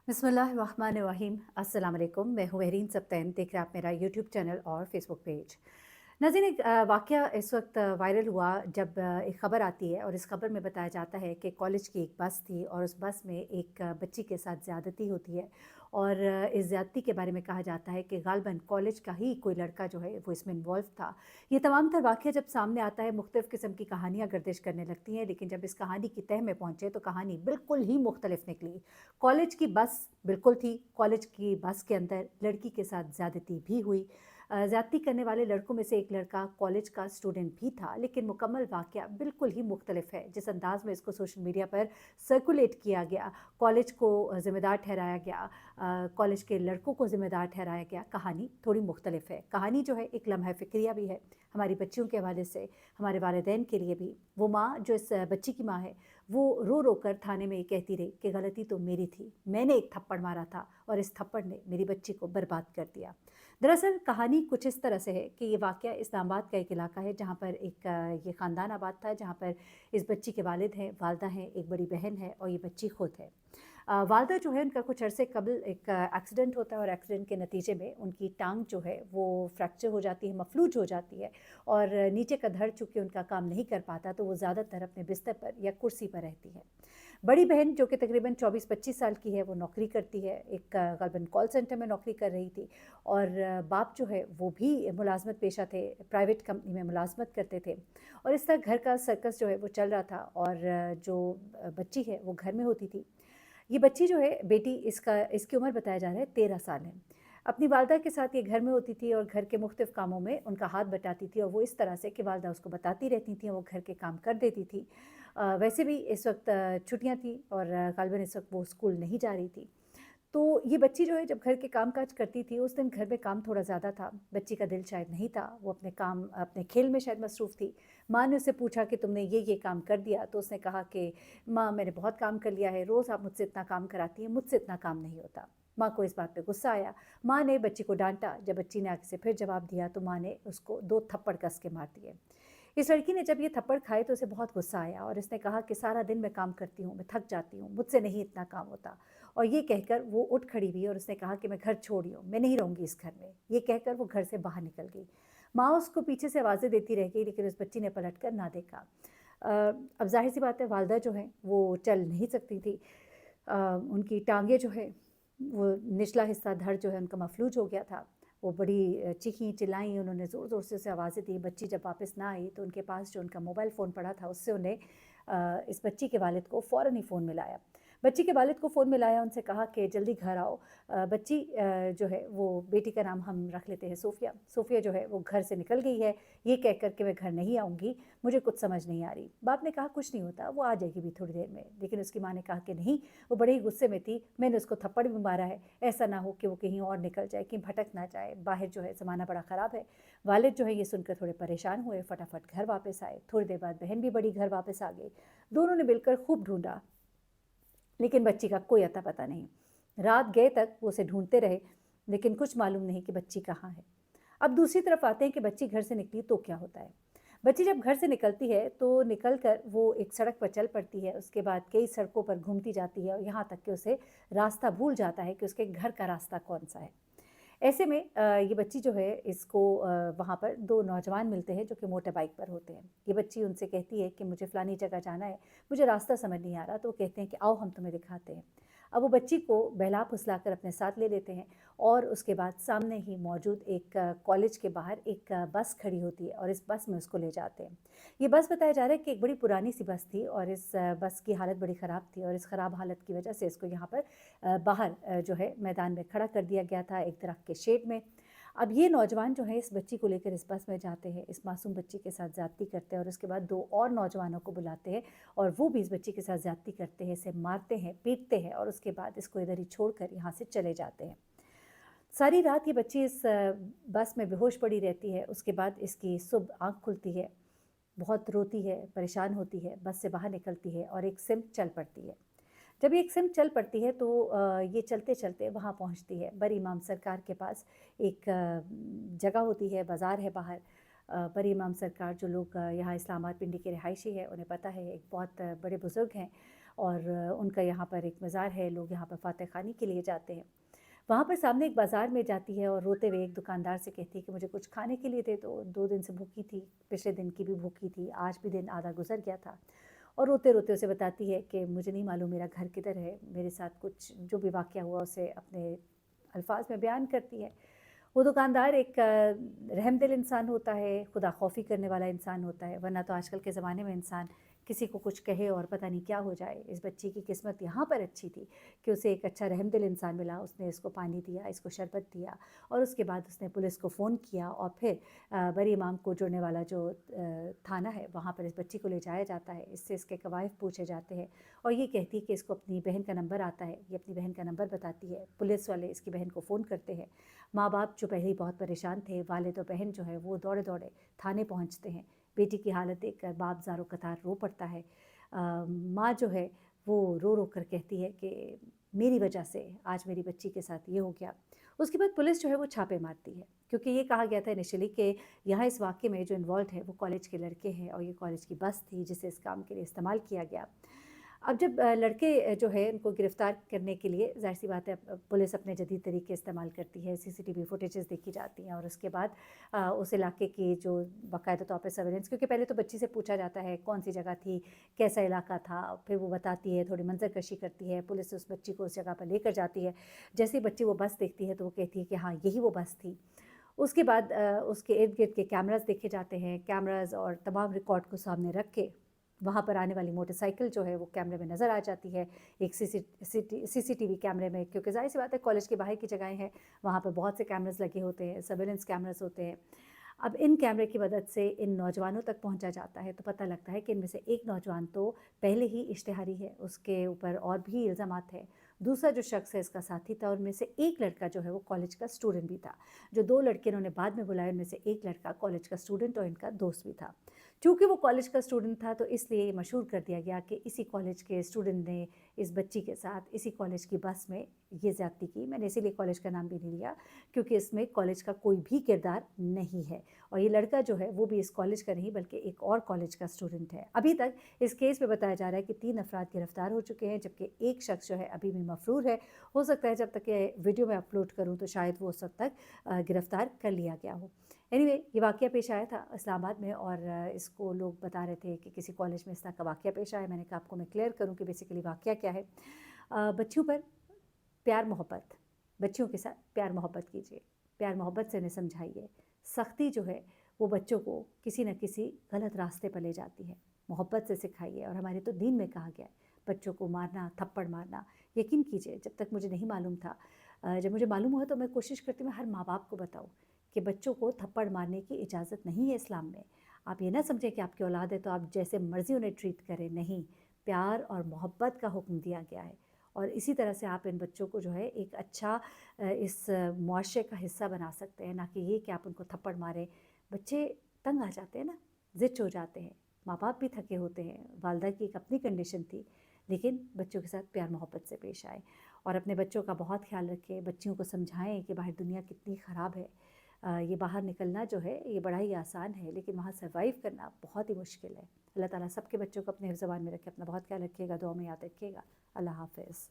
बिस्मिल्लाहिर्रहमानिर्रहीम। अस्सलाम वालेकुम। मैं हूँ महरीन सब्तैन। देख रहे हैं आप मेरा यूट्यूब चैनल और फेसबुक पेज। नाज़रीन, एक वाक़या इस वक्त वायरल हुआ जब एक ख़बर आती है और इस ख़बर में बताया जाता है कि कॉलेज की एक बस थी और उस बस में एक बच्ची के साथ ज़्यादती होती है। और इस ज़्यादती के बारे में कहा जाता है कि ग़ालिबन कॉलेज का ही कोई लड़का जो है वो इसमें इन्वॉल्व था। ये तमाम तर वाक़या जब सामने आता है, मुख्तलिफ़ किस्म की कहानियाँ गर्दिश करने लगती हैं, लेकिन जब इस कहानी की तह में पहुँचे तो कहानी बिल्कुल ही मुख्तलिफ निकली। कॉलेज की बस बिल्कुल थी, कॉलेज की बस के अंदर लड़की के साथ ज़्यादती भी हुई। ज़्यादती करने वाले लड़कों में से एक लड़का कॉलेज का स्टूडेंट भी था, लेकिन मुकम्मल वाक़या बिल्कुल ही मुख्तलिफ है। जिस अंदाज़ में इसको सोशल मीडिया पर सर्कुलेट किया गया, कॉलेज को ज़िम्मेदार ठहराया गया, कॉलेज के लड़कों को ज़िम्मेदार ठहराया गया, कहानी थोड़ी मुख्तलिफ है। कहानी जो है एक लम्हा फ़िक्रिया भी है, हमारी बच्चियों के हवाले से, हमारे वालिदैन के लिए भी। वो माँ जो इस बच्ची की माँ है, वो रो रो कर थाने में ये कहती रही कि गलती तो मेरी थी, मैंने एक थप्पड़ मारा था और इस थप्पड़ ने मेरी बच्ची को बर्बाद कर दिया। दरअसल कहानी कुछ इस तरह से है कि ये वाक़या इस्लामाबाद का एक इलाका है जहाँ पर एक ये ख़ानदान आबाद था, जहाँ पर इस बच्ची के वालिद हैं, वालदा हैं, एक बड़ी बहन है और ये बच्ची खुद है। वालदा जो है उनका कुछ अरसे कबल एक एक्सीडेंट होता है और एक्सीडेंट के नतीजे में उनकी टांग जो है वो फ्रैक्चर हो जाती है, मफलूज हो जाती है और नीचे का धड़ चूँकि उनका काम नहीं कर पाता तो वो ज़्यादातर अपने बिस्तर पर या कुर्सी पर रहती है। बड़ी बहन जो कि तकरीबन 24-25 साल की है, वो नौकरी करती है, एक ग़ालिबन कॉल सेंटर में नौकरी कर रही थी और बाप जो है वो भी मुलाज़मत पेशा थे, प्राइवेट कंपनी में मुलाज़मत करते थे और इस तरह घर का सर्कस जो है वो चल रहा था और जो बच्ची है वो घर में होती थी। ये बच्ची जो है बेटी, इसकी उम्र बताया जा रहा है 13 साल है। अपनी वालदा के साथ ये घर में होती थी और घर के मुख्तलिफ़ कामों में उनका हाथ बटाती थी और वो इस तरह से कि वालदा उसको बताती रहती थी, वो घर के काम कर देती थी। वैसे भी इस वक्त छुट्टियाँ थी और ग़ालिबन इस वक्त वो स्कूल नहीं जा रही थी। तो ये बच्ची जो है जब घर के काम-काज करती थी, उस दिन घर में काम थोड़ा ज़्यादा था। बच्ची का दिल शायद नहीं था, वो अपने काम, अपने खेल में शायद मसरूफ़ थी। माँ ने उससे पूछा कि तुमने ये काम कर दिया? तो उसने कहा कि माँ, मैंने बहुत काम कर लिया है, रोज़ आप मुझसे इतना काम कराती हैं, मुझसे इतना काम नहीं होता। माँ को इस बात पे गुस्सा आया। माँ ने बच्ची को डाँटा। जब बच्ची ने आगे से फिर जवाब दिया तो माँ ने उसको 2 थप्पड़ कस के मार दिए। इस लड़की ने जब ये थप्पड़ खाए तो उसे बहुत गुस्सा आया और इसने कहा कि सारा दिन मैं काम करती हूँ, मैं थक जाती हूँ, मुझसे नहीं इतना काम होता। और ये कहकर वो उठ खड़ी हुई और उसने कहा कि मैं घर छोड़ रही हूँ, मैं नहीं रहूँगी इस घर में। ये कहकर वो घर से बाहर निकल गई। माँ उसको पीछे से आवाज़ें देती रह गई, लेकिन उस बच्ची ने पलट कर ना देखा। अब ज़ाहिर-सी बात है, वालदा जो हैं वो चल नहीं सकती थी। उनकी टाँगें जो है वो निचला हिस्सा, धड़ जो है उनका मफलूज हो गया था। वो बड़ी चीखीं, चिल्लाईं, उन्होंने ज़ोर-ज़ोर से उसे आवाज़ें दी। बच्ची जब वापस ना आई तो उनके पास जो उनका मोबाइल फ़ोन पड़ा था उससे उन्हें इस बच्ची के वालिद को फ़ौरन ही फ़ोन मिलाया। बच्ची के वालिद को फ़ोन मिलाया, उनसे कहा कि जल्दी घर आओ। बच्ची जो है वो, बेटी का नाम हम रख लेते हैं सोफ़िया। सोफ़िया जो है वो घर से निकल गई है, ये कह कर के मैं घर नहीं आऊँगी, मुझे कुछ समझ नहीं आ रही। बाप ने कहा कुछ नहीं होता, वो आ जाएगी भी थोड़ी देर में। लेकिन उसकी माँ ने कहा कि नहीं, वो बड़े ही गुस्से में थी, मैंने उसको थप्पड़ भी मारा है, ऐसा ना हो कि वो कहीं और निकल जाए, कहीं भटक ना जाए, बाहर जो है ज़माना बड़ा ख़राब है। वालिद जो है ये सुनकर थोड़े परेशान हुए, फटाफट घर वापस आए। थोड़ी देर बाद बहन भी बड़ी घर वापस आ गई। दोनों ने मिलकर खूब ढूँढा, लेकिन बच्ची का कोई अता पता नहीं। रात गए तक वो उसे ढूँढते रहे, लेकिन कुछ मालूम नहीं कि बच्ची कहाँ है। अब दूसरी तरफ आते हैं कि बच्ची घर से निकली तो क्या होता है। बच्ची जब घर से निकलती है तो निकल कर वो एक सड़क पर चल पड़ती है, उसके बाद कई सड़कों पर घूमती जाती है और यहाँ तक कि उसे रास्ता भूल जाता है कि उसके घर का रास्ता कौन-सा है। ऐसे में ये बच्ची जो है, इसको वहाँ पर 2 नौजवान मिलते हैं जो कि मोटर बाइक पर होते हैं। ये बच्ची उनसे कहती है कि मुझे फ़लानी जगह जाना है, मुझे रास्ता समझ नहीं आ रहा। तो वो कहते हैं कि आओ हम तुम्हें दिखाते हैं। अब वो बच्ची को बहला-फुसला कर अपने साथ ले लेते हैं और उसके बाद सामने ही मौजूद एक कॉलेज के बाहर एक बस खड़ी होती है और इस बस में उसको ले जाते हैं। ये बस बताया जा रहा है कि एक बड़ी पुरानी-सी बस थी और इस बस की हालत बड़ी ख़राब थी और इस ख़राब हालत की वजह से इसको यहाँ पर बाहर जो है मैदान में खड़ा कर दिया गया था, एक दरख्त के शेड में। अब ये नौजवान जो है इस बच्ची को लेकर इस बस में जाते हैं, इस मासूम बच्ची के साथ ज़्यादती करते हैं और उसके बाद 2 और नौजवानों को बुलाते हैं और वो भी इस बच्ची के साथ ज़्यादती करते हैं, इसे मारते हैं, पीटते हैं और उसके बाद इसको इधर ही छोड़कर यहाँ से चले जाते हैं। सारी रात ये बच्ची इस बस में बेहोश पड़ी रहती है। उसके बाद इसकी सुबह आँख खुलती है, बहुत रोती है, परेशान होती है, बस से बाहर निकलती है और एक सिम चल पड़ती है। जब ये एक सिम चल पड़ती है तो ये चलते-चलते वहाँ पहुँचती है बरी इमाम सरकार के पास। एक जगह होती है, बाज़ार है बाहर। बरी इमाम सरकार, जो लोग यहाँ इस्लामाबाद पिंडी के रिहायशी हैं, उन्हें पता है, एक बहुत बड़े बुज़ुर्ग हैं। اور ان کا यहाँ पर एक मज़ार है, लोग यहाँ पर फातह खानी के लिए जाते हैं। वहाँ पर सामने एक बाज़ार में जाती है और रोते हुए एक दुकानदार से कहती है कि मुझे कुछ खाने के लिए दे दो, 2 दिन से भूखी थी, पिछले दिन की भी भूखी थी, आज भी दिन आधा गुज़र गया था। और रोते-रोते उसे बताती है कि मुझे नहीं मालूम मेरा घर किधर है, मेरे साथ कुछ जो भी वाक़या हुआ उसे अपने अल्फाज में बयान करती है। वो दुकानदार एक रहमदिल इंसान होता है, खुदा खौफ़ी करने वाला इंसान होता है, वरना तो आजकल के ज़माने में इंसान किसी को कुछ कहे और पता नहीं क्या हो जाए। इस बच्ची की किस्मत यहाँ पर अच्छी थी कि उसे एक अच्छा रहमदिल इंसान मिला, उसने इसको पानी दिया, इसको शरबत दिया और उसके बाद उसने पुलिस को फ़ोन किया और फिर बरी इमाम को जुड़ने वाला जो थाना है वहाँ पर इस बच्ची को ले जाया जाता है। इससे इसके कवायद पूछे जाते हैं और ये कहती है कि इसको अपनी बहन का नंबर आता है, ये अपनी बहन का नंबर बताती है। पुलिस वाले इसकी बहन को फ़ोन करते हैं। माँ बाप जो पहले ही बहुत परेशान थे, वालिद और बहन जो है वो दौड़े-दौड़े थाने पहुँचते हैं। बेटी की हालत देखकर बाप ज़ारो कतार रो पड़ता है। माँ जो है वो रो-रो कर कहती है कि मेरी वजह से आज मेरी बच्ची के साथ ये हो गया। उसके बाद पुलिस जो है वो छापे मारती है क्योंकि ये कहा गया था इनिशियली कि यहाँ इस वाक़ये में जो इन्वॉल्व्ड है वो कॉलेज के लड़के हैं और ये कॉलेज की बस थी जिसे इस काम के लिए इस्तेमाल किया गया। अब जब लड़के जो है उनको गिरफ़्तार करने के लिए ज़ाहिर-सी बात है पुलिस अपने जदीद तरीके इस्तेमाल करती है, सीसीटीवी फुटेजेस देखी जाती हैं और उसके बाद उस इलाके की जो बाकायदा तौर पे सर्विलेंस, क्योंकि पहले तो बच्ची से पूछा जाता है कौन-सी जगह थी, कैसा इलाका था, फिर वो बताती है, थोड़ी मंज़रकशी करती है, पुलिस उस बच्ची को उस जगह पर लेकर जाती है। जैसे ही बच्ची वो बस देखती है तो वो कहती है कि हाँ, यही वो बस थी। उसके बाद उसके इर्द-गिर्द के कैमराज़ देखे जाते हैं, कैमराज़ और तमाम रिकॉर्ड को सामने रख के वहाँ पर आने वाली मोटरसाइकिल जो है वो कैमरे में नज़र आ जाती है, एक सीसीटीवी कैमरे में, क्योंकि ज़ाहिर सी बात है कॉलेज के बाहर की जगहें हैं, वहाँ पर बहुत से कैमरास लगे होते हैं, सर्विलेंस कैमरास होते हैं। अब इन कैमरे की मदद से इन नौजवानों तक पहुँचा जाता है तो पता लगता है कि इनमें से एक नौजवान तो पहले ही इश्तिहारी है, उसके ऊपर और भी इल्ज़ामात हैं। दूसरा जो शख्स है इसका साथी था और उनमें से एक लड़का जो है वो कॉलेज का स्टूडेंट भी था। जो 2 लड़के इन्होंने बाद में बुलाए उनमें से एक लड़का कॉलेज का स्टूडेंट और इनका दोस्त भी था। चूँकि वो कॉलेज का स्टूडेंट था तो इसलिए ये मशहूर कर दिया गया कि इसी कॉलेज के स्टूडेंट ने इस बच्ची के साथ इसी कॉलेज की बस में ये ज़्यादती की। मैंने इसीलिए कॉलेज का नाम भी नहीं लिया क्योंकि इसमें कॉलेज का कोई भी किरदार नहीं है और ये लड़का जो है वो भी इस कॉलेज का नहीं बल्कि एक और कॉलेज का स्टूडेंट है। अभी तक इस केस में बताया जा रहा है कि 3 अफराद गिरफ्तार हो चुके हैं जबकि एक शख्स जो है अभी भी मफरूर है। हो सकता है जब तक ये वीडियो मैं अपलोड करूँ तो शायद वो उस वक्त तक गिरफ्तार कर लिया गया हो। एनीवे ये वाक़या पेश आया था इस्लामाबाद में और इसको लोग बता रहे थे कि किसी कॉलेज में इस तरह का वाक़या पेश आया। मैंने कहा आपको मैं क्लियर करूं कि बेसिकली वाक़या क्या है। बच्चियों पर प्यार मोहब्बत, बच्चियों के साथ प्यार मोहब्बत कीजिए, प्यार मोहब्बत से उन्हें समझाइए। सख्ती जो है वो बच्चों को किसी न किसी गलत रास्ते पर ले जाती है। मोहब्बत से सिखाइए और हमारे तो दीन में कहा गया है बच्चों को मारना, थप्पड़ मारना। यकीन कीजिए जब तक मुझे नहीं मालूम था, जब मुझे मालूम हुआ तो मैं कोशिश करती हूँ मैं हर माँ बाप को बताऊँ कि बच्चों को थप्पड़ मारने की इजाज़त नहीं है इस्लाम में। आप ये ना समझें कि आपकी औलाद है तो आप जैसे मर्ज़ी उन्हें ट्रीट करें, नहीं। प्यार और मोहब्बत का हुक्म दिया गया है और इसी तरह से आप इन बच्चों को जो है एक अच्छा इस मुआशरे का हिस्सा बना सकते हैं, ना कि ये कि आप उनको थप्पड़ मारें। बच्चे तंग आ जाते हैं ना, ज़िद्द हो जाते हैं, माँ बाप भी थके होते हैं, वालिदा की एक अपनी कंडीशन थी, लेकिन बच्चों के साथ प्यार मोहब्बत से पेश आए और अपने बच्चों का बहुत ख्याल रखें। बच्चियों को समझाएं कि बाहर दुनिया कितनी ख़राब है। ये बाहर निकलना जो है ये बड़ा ही आसान है लेकिन वहाँ सर्वाइव करना बहुत ही मुश्किल है। अल्लाह ताला सबके बच्चों को अपने ज़बान में रखे। अपना बहुत ख्याल रखिएगा, दुआ में याद रखिएगा। अल्लाह हाफ़िज़।